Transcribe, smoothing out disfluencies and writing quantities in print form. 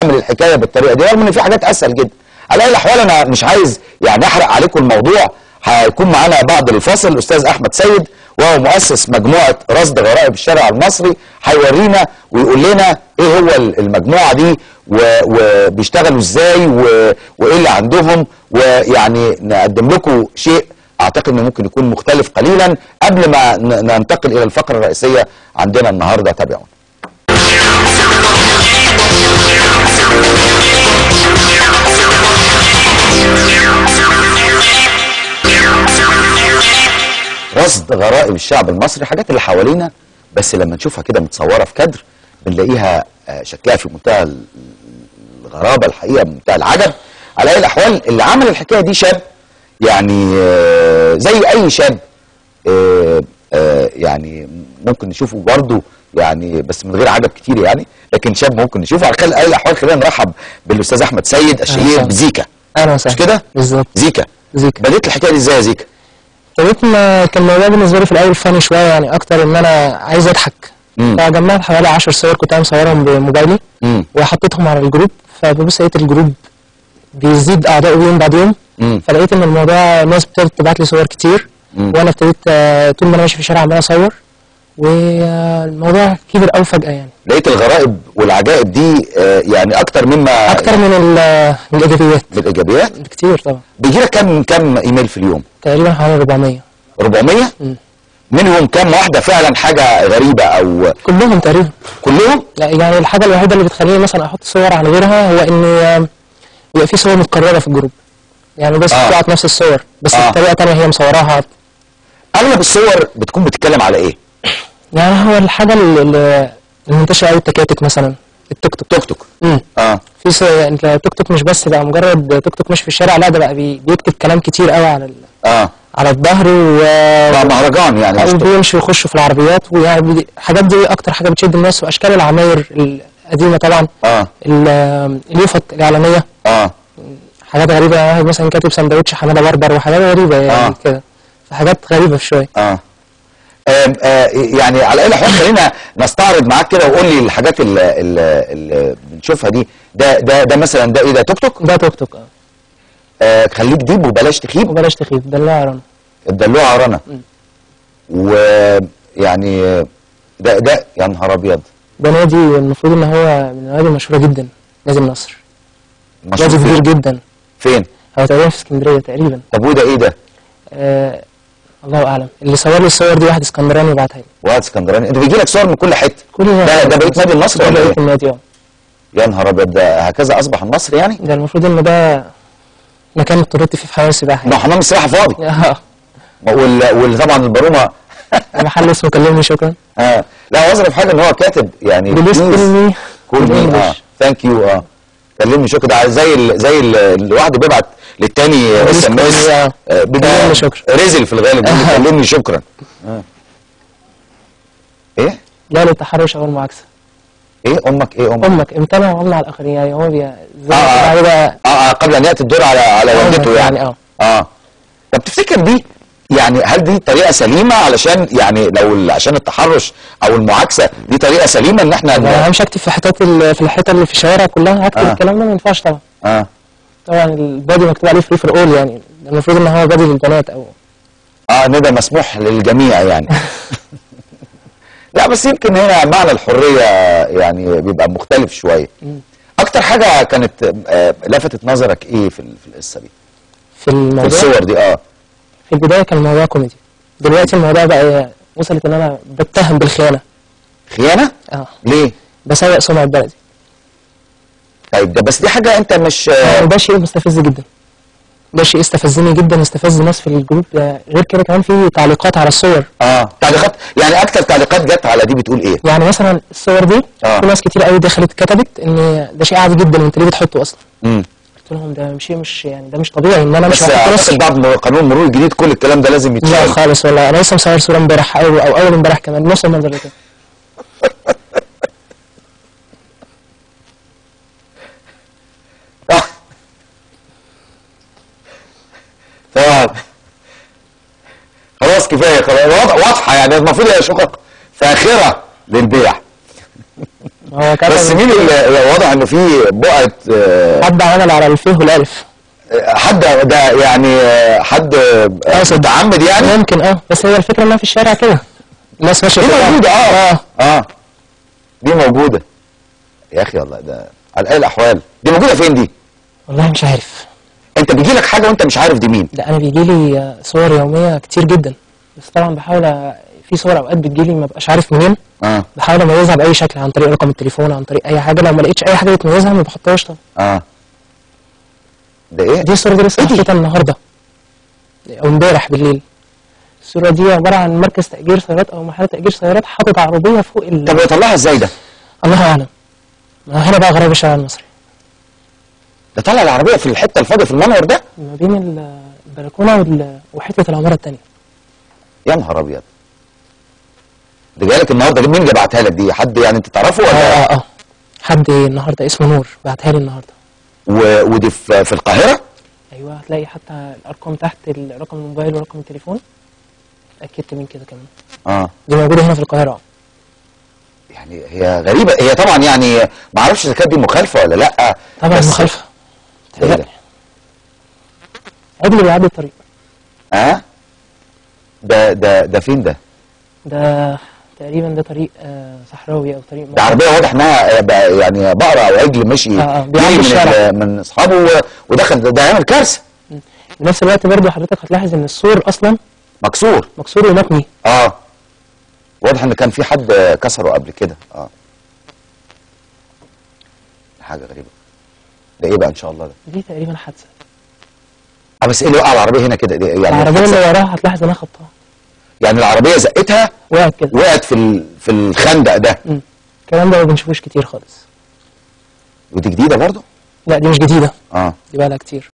الحكايه بالطريقه دي، رغم ان في حاجات اسهل جدا. على اي الاحوال انا مش عايز يعني احرق عليكم الموضوع. هيكون معانا بعد الفاصل الاستاذ احمد سيد، وهو مؤسس مجموعه رصد غرائب الشارع المصري، هيورينا ويقول لنا ايه هو المجموعه دي وبيشتغلوا ازاي وايه اللي عندهم، ويعني نقدم لكم شيء اعتقد انه ممكن يكون مختلف قليلا قبل ما ننتقل الى الفقره الرئيسيه عندنا النهارده. تابعونا. رصد غرائب الشعب المصري، حاجات اللي حوالينا بس لما نشوفها كده متصوره في كادر بنلاقيها شكلها في منتهى الغرابه الحقيقه، منتهى العجب. على اي الاحوال اللي عمل الحكايه دي شاب يعني زي اي شاب يعني ممكن نشوفه برضه يعني بس من غير عجب كتير يعني، لكن شاب ممكن نشوفه. على اي الاحوال خلينا نرحب بالاستاذ احمد سيد الشهير بزيكا. اهلا وسهلا. مش كده؟ بالظبط. زيكا. بديت الحكايه دي ازاي يا زيكا؟ بديت كان الموضوع بالنسبه لي في الاول فاني شويه، يعني اكتر ان انا عايز اضحك. فجمعت حوالي 10 صور كنت انا مصورهم بموبايلي وحطيتهم على الجروب، فببص لقيت الجروب بيزيد اعضائه يوم بعد يوم. فلقيت ان الموضوع الناس ابتدت تبعت لي صور كتير، وانا ابتديت طول ما انا ماشي في الشارع عمال اصور، والموضوع كبر قوي فجاه. يعني لقيت الغرائب والعجائب دي يعني اكتر من الايجابيات. بالايجابيات بكتير طبعا. بيجي لك كم ايميل في اليوم؟ تقريبا حوالي 400. 400؟ منهم كم واحده فعلا حاجه غريبه او كلهم تقريبا؟ كلهم؟ لا يعني الحاجه الوحيده اللي بتخليني مثلا احط صور عن غيرها هو ان يبقى في صور متكرره في الجروب، يعني بس بتقعد نفس الصور بس بطريقه ثانيه هي مصوراها. اغلب الصور بتكون بتتكلم على ايه؟ يعني هو الحاجه المنتشره قوي التكاتك مثلا، التوك توك. في يعني التوك توك مش بس بقى مجرد توك توك ماشي في الشارع، لا ده بقى بيكتب كلام كتير قوي على على الظهر بقى مهرجان يعني، او بيمشي ويخشوا في العربيات، ويعني الحاجات دي اكتر حاجه بتشد الناس. واشكال العماير القديمه طبعا، اليوفط الاعلانيه، حاجات غريبه. واحد مثلا كاتب سندوتش حماده بربر وحاجات غريبه يعني كده، فحاجات غريبه شويه. يعني على اي الاحوال خلينا نستعرض معاك كده وقول لي الحاجات اللي بنشوفها دي. ده مثلا ده ايه؟ ده توك توك؟ ده توك توك. خليك ديب وبلاش تخيب. وبلاش تخيب. دلوعه رنا. الدلوعه رنا. ويعني ده يا نهار ابيض. ده نادي المفروض ان هو من النوادي المشهوره جدا، نادي النصر. نادي كبير جدا. فين؟ هو تقريبا في اسكندريه تقريبا. طب وده ايه ده؟ الله اعلم. اللي صور لي الصور دي واحد اسكندراني بعتها لي. واحد اسكندراني؟ انت بيجي لك صور من كل حته؟ ده بقيت نادي النصر ولا ايه؟ بقيت النادي. يا نهار ابيض، ده هكذا اصبح النصر يعني؟ ده المفروض ان ده مكان اضطريت فيه في حمام السباحه. ما حمام السباحه فاضي. وطبعا البارومه محل اسمه كلمني شكرا. لا وزن في حاجه ان هو كاتب يعني بليز كول مي ثانك يو. كلمني شكرا. ده زي الواحد بيبعت للتاني اس ام اس كلمني شكرا. رزل في الغالب كلمني شكرا. ايه؟ لا للتحرش او المعاكسه. ايه امك؟ ايه امك امتنع وامنع على الاخرين، يعني هو قبل ان ياتي الدور على والدته يعني. طب تفتكر دي يعني هل دي طريقه سليمه علشان يعني لو عشان التحرش او المعاكسه دي طريقه سليمه ان احنا انا مش هكتب في الحتت اللي في الشوارع كلها هكتب الكلام ده؟ ما ينفعش طبعا. طبعا البادي مكتوب عليه فري فور اول، يعني المفروض ان هو بادي للبنات او ان ده مسموح للجميع يعني. لا بس يمكن هنا معنى الحريه يعني بيبقى مختلف شويه. اكتر حاجه كانت لفتت نظرك ايه في القصه دي؟ في الصور دي. في البدايه كان الموضوع كوميدي، دلوقتي الموضوع بقى وصلت ان انا بتهم بالخيانه. خيانه؟ ليه؟ بسوق سمعه بلدي. طيب ده بس دي حاجه انت مش ده شيء مستفز جدا، ده شيء استفزني جدا، استفز ناس في الجروب. غير كده كمان في تعليقات على الصور. تعليقات يعني اكتر تعليقات جت على دي بتقول ايه؟ يعني مثلا الصور دي في ناس كتير قوي دخلت كتبت ان ده شيء عادي جدا وانت ليه بتحطه اصلا؟ قلت لهم ده شيء مش يعني ده مش طبيعي ان انا مش هحط. بس بعد قانون المرور الجديد كل الكلام ده لازم يتشال. لا خالص والله. انا لسه مصور صوره امبارح او اول امبارح كمان نص المنظر ده. طبعا خلاص كفايه، خلاص واضحه يعني المفروض هي شقق فاخره للبيع. هو كتب بس مين اللي واضح انه في بقعه حد عمل على الفيه والالف. حد ده يعني حد متعمد يعني؟ ممكن بس هي الفكره انها في الشارع كده الناس ماشيه دي كده. موجوده دي موجوده يا اخي والله. ده على اي الاحوال دي موجوده فين دي؟ والله مش عارف. انت بيجي لك حاجه وانت مش عارف دي مين؟ لا انا بيجي لي صور يوميه كتير جدا، بس طبعا بحاول في صور اوقات بتجي لي ما ببقاش عارف منين. بحاول اميزها باي شكل، عن طريق رقم التليفون، عن طريق اي حاجه. لو ما لقيتش اي حاجه بتميزها ما بحطهاش طبعا. ده ايه؟ دي الصوره دي لسه حطيتها النهارده او امبارح بالليل. الصوره دي عباره عن مركز تاجير سيارات او محل تاجير سيارات حاطط عربيه فوق طب يطلعها ازاي ده؟ الله اعلم. هنا بقى غرائب الشارع المصري. ده طلع العربيه في الحته الفاضيه في المنور ده؟ ما بين البلكونه وحته العماره الثانيه. يا نهار ابيض. ده جايلك النهارده؟ مين اللي بعتها لك دي؟ حد يعني انت تعرفه ولا؟ حد النهارده اسمه نور بعتها لي النهارده. ودي في القاهره؟ ايوه هتلاقي حتى الارقام تحت، رقم الموبايل ورقم التليفون. اتاكدت من كده كمان. دي موجوده هنا في القاهره. يعني هي غريبه، هي طبعا يعني ما اعرفش اذا كانت دي مخالفه ولا لا. طبعا مخالفه. ايه عجل بيعدي الطريق. ده فين ده؟ ده تقريبا ده طريق صحراوي او طريق ده عربيه واضح انها يعني بقره او عجل مشي بيعدي الشارع من اصحابه ودخل. ده هيعمل كارثه. في نفس الوقت برضه حضرتك هتلاحظ ان السور اصلا مكسور ومتني. واضح ان كان في حد كسره قبل كده. حاجه غريبه. ده ايه بقى ان شاء الله ده؟ دي تقريبا حادثه. بس ايه اللي وقع العربيه هنا كده؟ يعني العربيه اللي وراها هتلاحظ انها خبطها. يعني العربيه زقتها وقعت كده، وقعت في الخندق ده. الكلام ده ما بنشوفوش كتير خالص. ودي جديده برضه؟ لا دي مش جديده. دي بقى لها كتير.